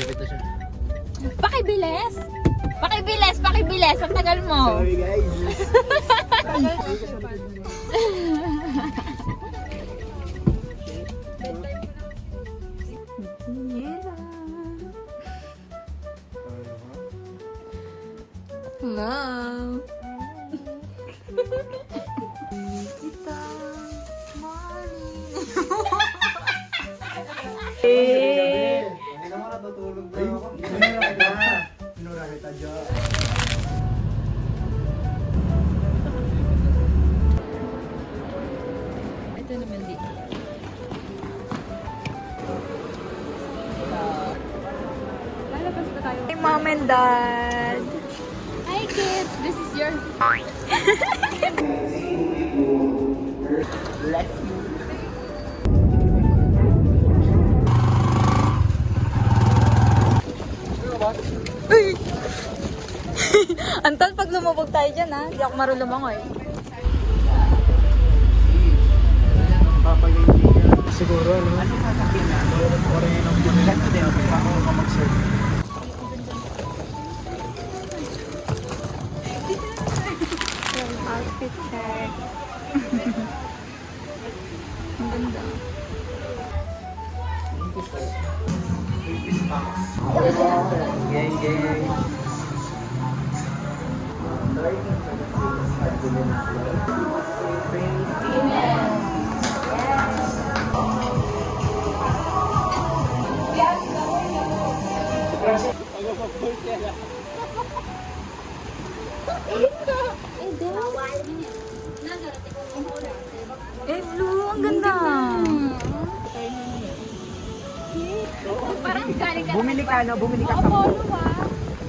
Dito siya. Pakibilis! Pakibilis! Pakibilis! Ang tagal mo! Sorry guys. Hello! Hindi naman natutulog na ako. Pinura kita dyan. Ito naman di. Lalabas pa tayo. Hey, Mom and Dad! Hi kids! This is your... Bless you. Uy! Antal, pag lumubog tayo dyan ha, hindi ako marunong lumangoy. Siguro, ano? Ano sasakyan na? Orin ng bumilan ko din ako pa mag-serve. Outfit check. Ang ganda. Gang, gang. Eh, blue, ang ganda. Parang galing ka Bumili ka na, bumili ka sa Apollo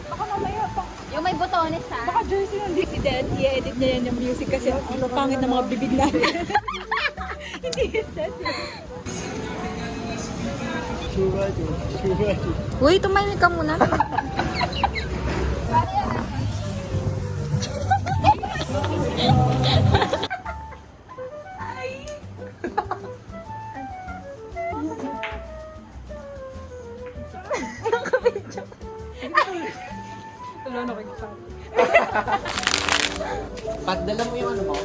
Baka mamaya pa. Yung may botones ha? Baka jersey ng si Dad, i-edit niya yan yung music kasi ang pangit ng mga bibig natin. Hindi is that. Chuba. Uy, tumahimik ka muna. Wala na kayo sa Pagdala mo yung ano mo.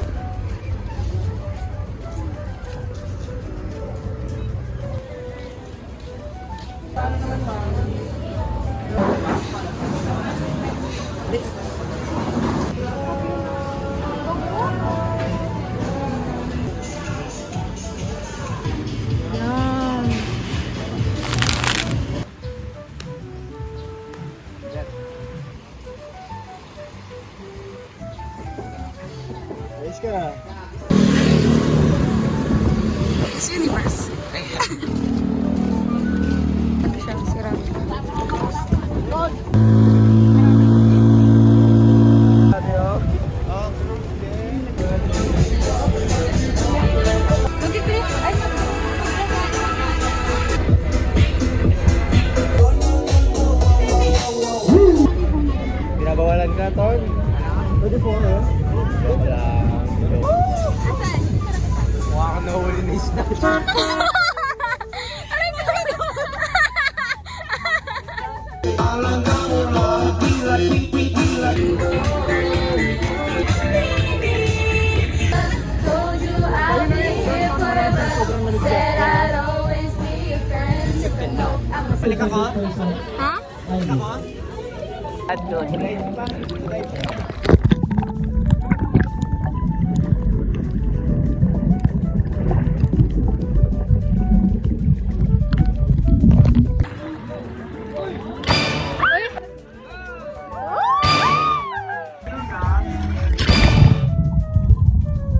Yan. Ayos ka. It's universe. Siya, sira. Mag-click. Ay, Binabawalan ka, Ton? Pwede po, ano? Wala. Mukha ka nahuli na isda. Balik ako? ha? Balik ako? At doon.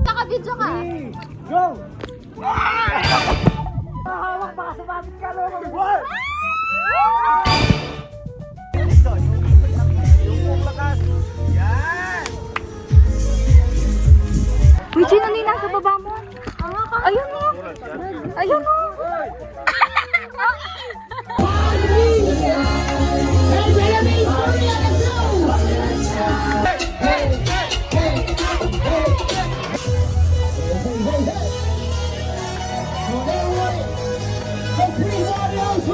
Naka-video ka? Go! Hawak baka sumabit ka lang. What? Yung lakas. Yan! Uy, sino na yung nasa baba mo? Ayun o. Ayun o. Everybody else,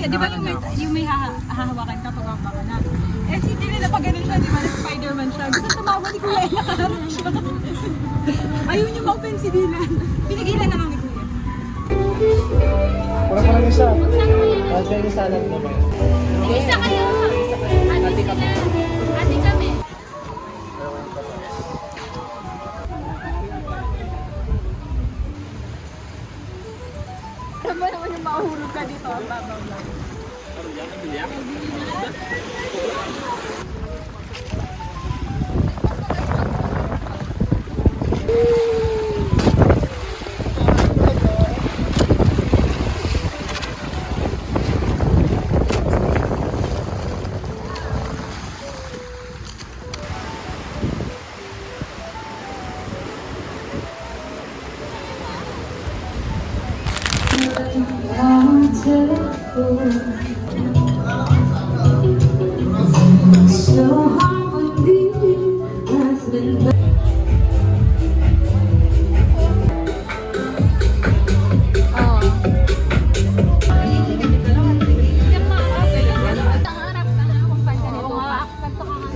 di ba yung may hahawakan ka pag ka na? Eh, si Dylan na pag ganun siya, di ba, na Spider-Man siya. Gusto tumawa ni Kuya, nakaharap siya. Ayaw niyo ma-offend si Dylan. Pinigilan na lang ni Kuya. Parang isa. Parang kayo isa lang naman. Isa kayo. Ate sila. Ate kami. Tama naman yung makahulog ka dito. Babaw lang.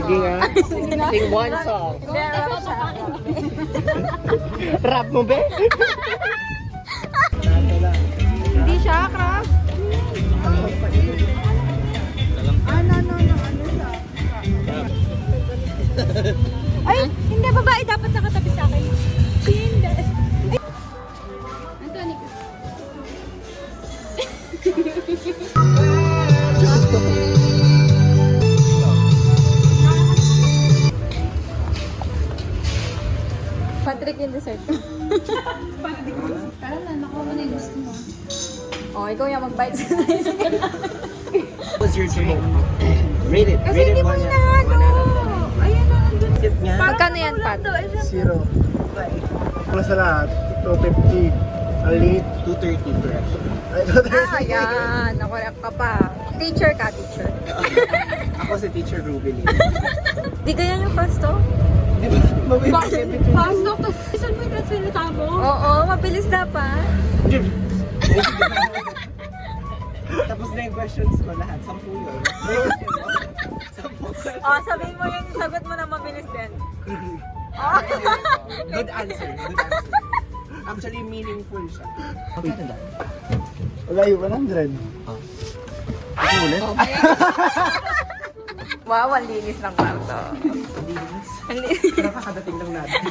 Sige nga. Sing one song. Rap mo, be? Hindi siya, crab. Ay, hindi, babae dapat nakatabi sa akin. Hindi. Anthony. Patrick yung dessert. Tara na, nakuha mo na yung gusto mo. Oh, ikaw yung mag-bite sa What's your drink? Rate it. Kasi Rate hindi it mo 1 hinahalo. Ayan na, nandun. Tip nga. Magkano yan, Pat? 0. Ano sa lahat? 250. Ang liit. 230 per Ay, 230. Ah, yan. Nakorek ka pa. Teacher ka, teacher. Ako si Teacher Ruben. Di ganyan yung pasto? Di ba? Mabibigay Pasto? Tapos, isan mo yung translita mo? Oo, mabilis dapat. Tapos na yung questions ko lahat. 10 yun. 10 Oh, sabihin mo yung sagot mo na mabilis din. Good answer. Good answer. Actually, meaningful siya. Magkano na? Wala yung 100. Ito ulit? Wow, ang linis ng kwarto. Hindi. Pero kakadating lang natin.